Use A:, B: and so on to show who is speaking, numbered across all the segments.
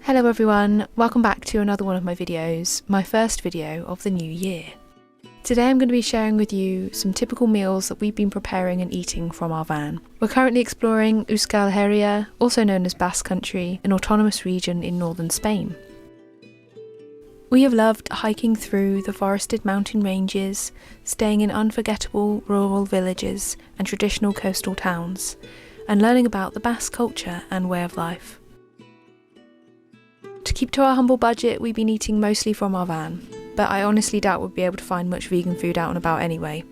A: Hello everyone, welcome back to another one of my videos, my first video of the new year. Today I'm going to be sharing with you some typical meals that we've been preparing and eating from our van. We're currently exploring Euskal Herria, also known as Basque Country, an autonomous region in northern Spain. We have loved hiking through the forested mountain ranges, staying in unforgettable rural villages and traditional coastal towns, and learning about the Basque culture and way of life. To keep to our humble budget, we've been eating mostly from our van, but I honestly doubt we'll be able to find much vegan food out and about anyway.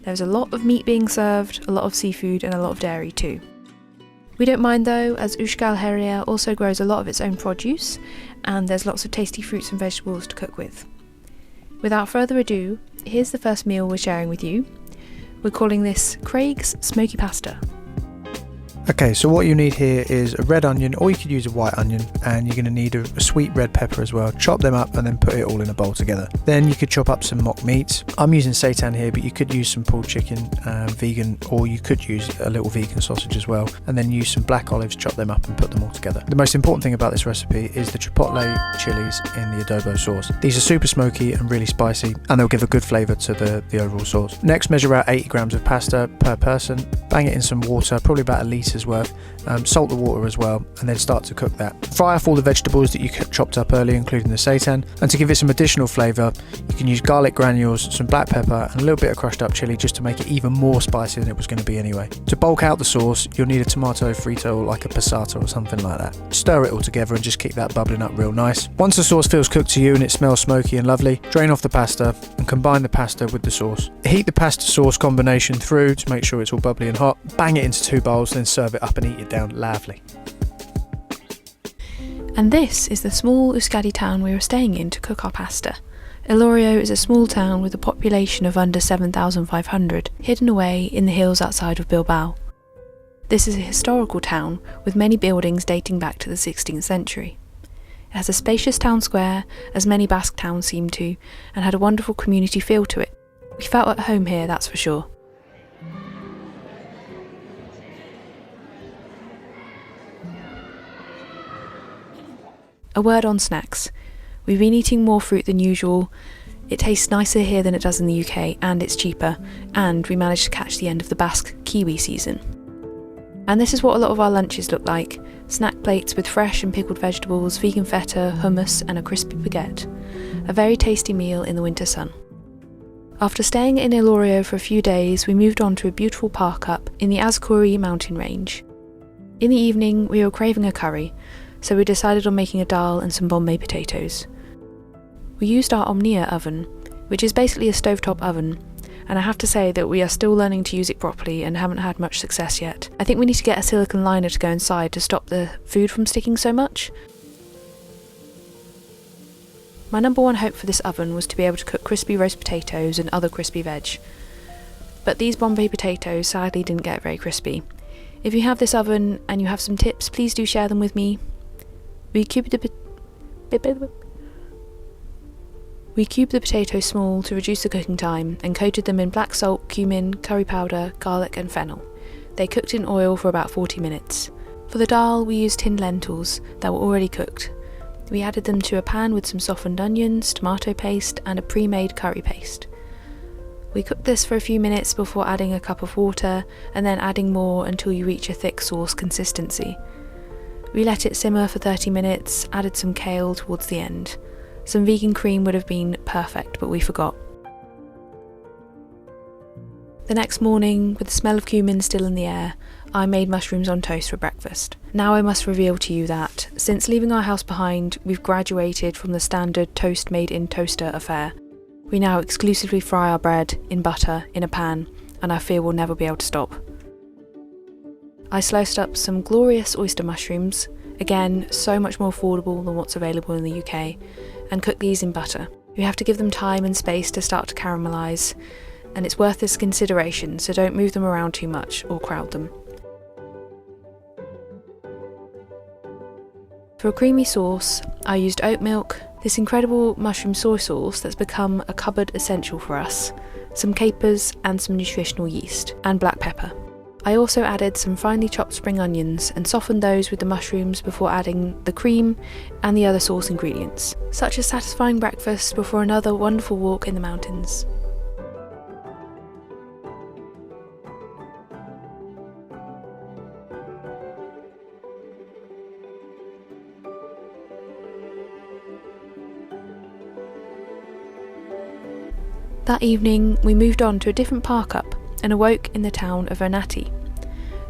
A: There's a lot of meat being served, a lot of seafood and a lot of dairy too. We don't mind though, as Euskal Herria also grows a lot of its own produce, and there's lots of tasty fruits and vegetables to cook with. Without further ado, here's the first meal we're sharing with you. We're calling this Craig's Smoky Pasta.
B: Okay, so what you need here is a red onion, or you could use a white onion, and you're going to need a sweet red pepper as well. Chop them up and then put it all in a bowl together. Then you could chop up some mock meats. I'm using seitan here, but you could use some pulled chicken, vegan, or you could use a little vegan sausage as well. And then use some black olives, chop them up and put them all together. The most important thing about this recipe is the chipotle chilies in the adobo sauce. These are super smoky and really spicy, and they'll give a good flavour to the overall sauce. Next, measure out 80 grams of pasta per person. Bang it in some water, probably about a litres worth. Salt the water as well, and then start to cook that. Fry off all the vegetables that you chopped up earlier, including the seitan, and to give it some additional flavour, you can use garlic granules, some black pepper and a little bit of crushed up chilli just to make it even more spicy than it was going to be anyway. To bulk out the sauce, you'll need a tomato frito, like a passata or something like that. Stir it all together and just keep that bubbling up real nice. Once the sauce feels cooked to you and it smells smoky and lovely, drain off the pasta and combine the pasta with the sauce. Heat the pasta sauce combination through to make sure it's all bubbly and hot. Bang it into 2 bowls, then serve it up and eat it down. Lovely.
A: And this is the small Euskadi town we were staying in to cook our pasta. Elorrio is a small town with a population of under 7,500, hidden away in the hills outside of Bilbao. This is a historical town with many buildings dating back to the 16th century. It has a spacious town square, as many Basque towns seem to, and had a wonderful community feel to it. We felt at home here, that's for sure. A word on snacks. We've been eating more fruit than usual. It tastes nicer here than it does in the UK, and it's cheaper, and we managed to catch the end of the Basque kiwi season. And this is what a lot of our lunches look like: snack plates with fresh and pickled vegetables, vegan feta, hummus and a crispy baguette. A very tasty meal in the winter sun. After staying in Elorrio for a few days, we moved on to a beautiful park up in the Azkuri mountain range. In the evening, we were craving a curry, so we decided on making a dhal and some Bombay potatoes. We used our Omnia oven, which is basically a stovetop oven, and I have to say that we are still learning to use it properly and haven't had much success yet. I think we need to get a silicone liner to go inside to stop the food from sticking so much. My number one hope for this oven was to be able to cook crispy roast potatoes and other crispy veg. But these Bombay potatoes sadly didn't get very crispy. If you have this oven and you have some tips, please do share them with me. We cubed the potatoes small to reduce the cooking time and coated them in black salt, cumin, curry powder, garlic and fennel. They cooked in oil for about 40 minutes. For the dhal, we used tinned lentils that were already cooked. We added them to a pan with some softened onions, tomato paste and a pre-made curry paste. We cooked this for a few minutes before adding a cup of water and then adding more until you reach a thick sauce consistency. We let it simmer for 30 minutes, added some kale towards the end. Some vegan cream would have been perfect, but we forgot. The next morning, with the smell of cumin still in the air, I made mushrooms on toast for breakfast. Now I must reveal to you that, since leaving our house behind, we've graduated from the standard toast made in toaster affair. We now exclusively fry our bread in butter in a pan, and I fear we'll never be able to stop. I sliced up some glorious oyster mushrooms, again so much more affordable than what's available in the UK, and cooked these in butter. You have to give them time and space to start to caramelise, and it's worth this consideration, so don't move them around too much or crowd them. For a creamy sauce, I used oat milk, this incredible mushroom soy sauce that's become a cupboard essential for us, some capers and some nutritional yeast, and black pepper. I also added some finely chopped spring onions and softened those with the mushrooms before adding the cream and the other sauce ingredients. Such a satisfying breakfast before another wonderful walk in the mountains. That evening, we moved on to a different park up and awoke in the town of Onati.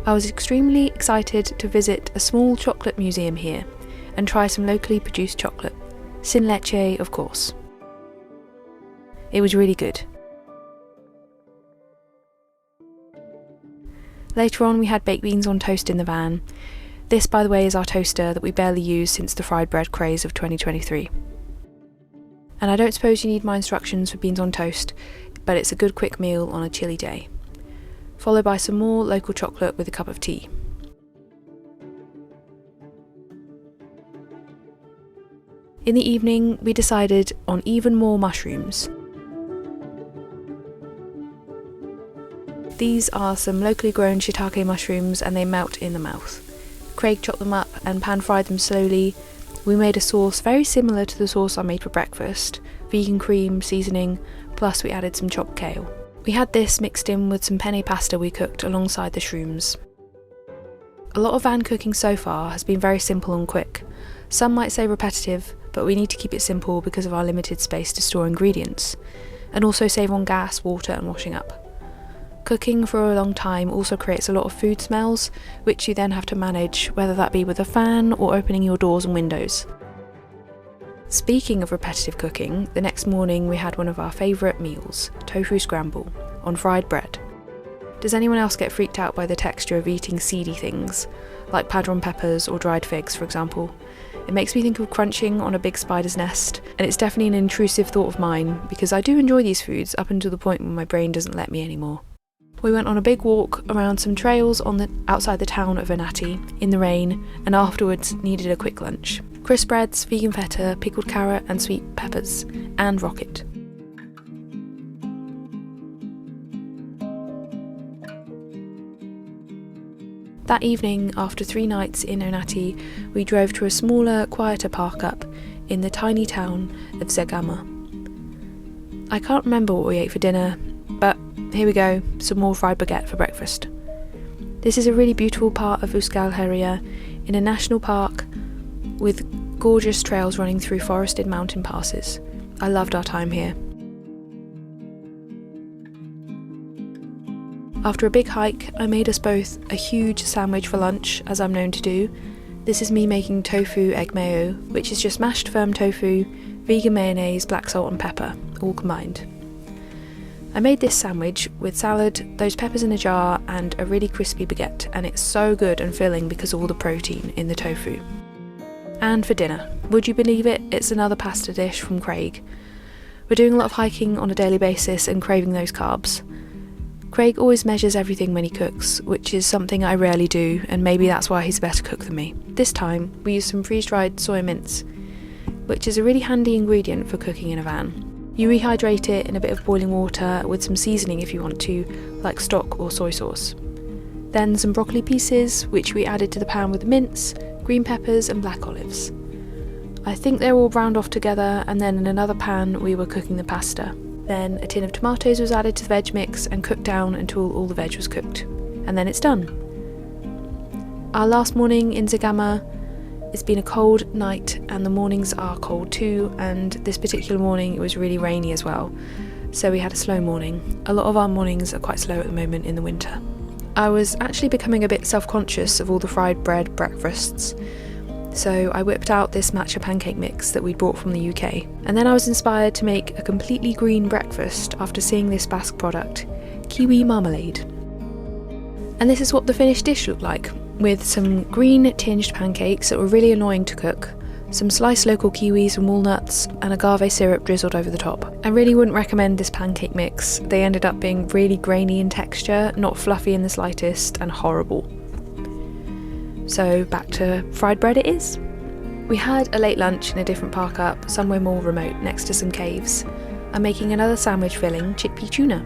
A: I was extremely excited to visit a small chocolate museum here and try some locally produced chocolate. Sin leche, of course. It was really good. Later on, we had baked beans on toast in the van. This, by the way, is our toaster that we barely use since the fried bread craze of 2023. And I don't suppose you need my instructions for beans on toast, but it's a good quick meal on a chilly day. Followed by some more local chocolate with a cup of tea. In the evening, we decided on even more mushrooms. These are some locally grown Shitake mushrooms and they melt in the mouth. Craig chopped them up and pan-fried them slowly. We made a sauce very similar to the sauce I made for breakfast, vegan cream, seasoning, plus we added some chopped kale. We had this mixed in with some penne pasta we cooked alongside the shrooms. A lot of van cooking so far has been very simple and quick. Some might say repetitive, but we need to keep it simple because of our limited space to store ingredients, and also save on gas, water and washing up. Cooking for a long time also creates a lot of food smells, which you then have to manage, whether that be with a fan or opening your doors and windows. Speaking of repetitive cooking, the next morning we had one of our favourite meals, tofu scramble, on fried bread. Does anyone else get freaked out by the texture of eating seedy things, like padron peppers or dried figs, for example? It makes me think of crunching on a big spider's nest, and it's definitely an intrusive thought of mine, because I do enjoy these foods up until the point when my brain doesn't let me anymore. We went on a big walk around some trails outside the town of Onati in the rain, and afterwards needed a quick lunch. Crisp breads, vegan feta, pickled carrot and sweet peppers, and rocket. That evening, after 3 nights in Onati, we drove to a smaller, quieter park up in the tiny town of Zegama. I can't remember what we ate for dinner, but here we go, some more fried baguette for breakfast. This is a really beautiful part of Euskal Herria in a national park with gorgeous trails running through forested mountain passes. I loved our time here. After a big hike, I made us both a huge sandwich for lunch, as I'm known to do. This is me making tofu egg mayo, which is just mashed firm tofu, vegan mayonnaise, black salt and pepper, all combined. I made this sandwich with salad, those peppers in a jar and a really crispy baguette, and it's so good and filling because of all the protein in the tofu. And for dinner, would you believe it, it's another pasta dish from Craig. We're doing a lot of hiking on a daily basis and craving those carbs. Craig always measures everything when he cooks, which is something I rarely do, and maybe that's why he's a better cook than me. This time, we used some freeze-dried soy mince, which is a really handy ingredient for cooking in a van. You rehydrate it in a bit of boiling water with some seasoning if you want to, like stock or soy sauce. Then some broccoli pieces, which we added to the pan with mince, green peppers and black olives. I think they're all browned off together, and then in another pan we were cooking the pasta. Then a tin of tomatoes was added to the veg mix and cooked down until all the veg was cooked. And then it's done. Our last morning in Zegama, it's been a cold night and the mornings are cold too, and this particular morning it was really rainy as well, so we had a slow morning. A lot of our mornings are quite slow at the moment in the winter. I was actually becoming a bit self-conscious of all the fried bread breakfasts, so I whipped out this matcha pancake mix that we'd brought from the UK, and then I was inspired to make a completely green breakfast after seeing this Basque product, kiwi marmalade. And this is what the finished dish looked like, with some green tinged pancakes that were really annoying to cook, some sliced local kiwis and walnuts, and agave syrup drizzled over the top. I really wouldn't recommend this pancake mix. They ended up being really grainy in texture, not fluffy in the slightest, and horrible. So back to fried bread it is. We had a late lunch in a different park up, somewhere more remote, next to some caves. I'm making another sandwich filling, chickpea tuna.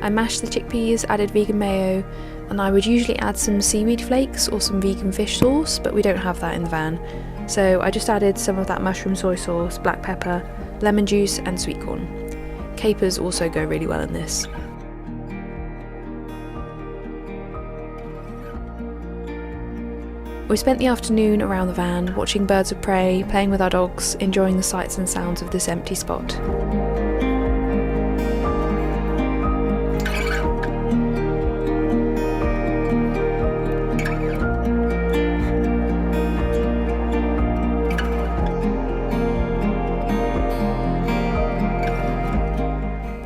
A: I mashed the chickpeas, added vegan mayo, And I would usually add some seaweed flakes or some vegan fish sauce, but we don't have that in the van. So I just added some of that mushroom soy sauce, black pepper, lemon juice and sweet corn. Capers also go really well in this. We spent the afternoon around the van, watching birds of prey, playing with our dogs, enjoying the sights and sounds of this empty spot.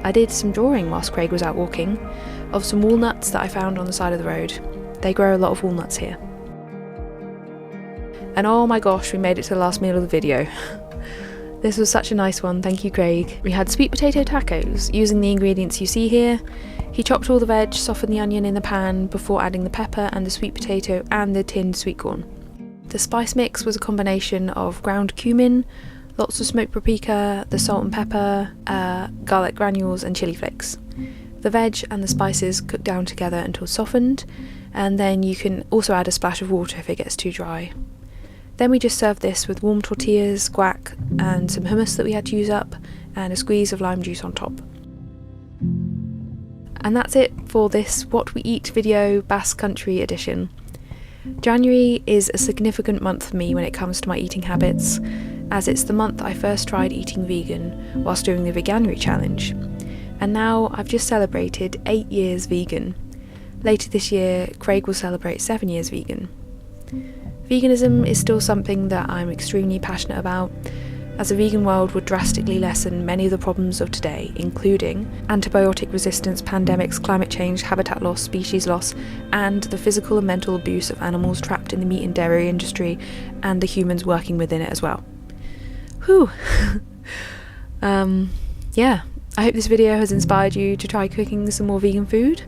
A: I did some drawing whilst Craig was out walking, of some walnuts that I found on the side of the road. They grow a lot of walnuts here. And oh my gosh, we made it to the last meal of the video. This was such a nice one, thank you Craig. We had sweet potato tacos, using the ingredients you see here. He chopped all the veg, softened the onion in the pan before adding the pepper and the sweet potato and the tinned sweet corn. The spice mix was a combination of ground cumin, lots of smoked paprika, the salt and pepper, garlic granules and chili flakes. The veg and the spices cooked down together until softened, and then you can also add a splash of water if it gets too dry. Then we just served this with warm tortillas, guac and some hummus that we had to use up, and a squeeze of lime juice on top. And that's it for this What We Eat video Basque Country edition. January is a significant month for me when it comes to my eating habits, as it's the month I first tried eating vegan whilst doing the Veganuary challenge. And now I've just celebrated 8 years vegan. Later this year, Craig will celebrate 7 years vegan. Veganism is still something that I'm extremely passionate about, as a vegan world would drastically lessen many of the problems of today, including antibiotic resistance, pandemics, climate change, habitat loss, species loss, and the physical and mental abuse of animals trapped in the meat and dairy industry and the humans working within it as well. Whew. Yeah, I hope this video has inspired you to try cooking some more vegan food.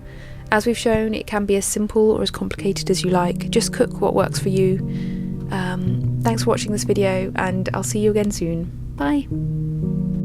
A: As we've shown, it can be as simple or as complicated as you like. Just cook what works for you. Thanks for watching this video, and I'll see you again soon. Bye!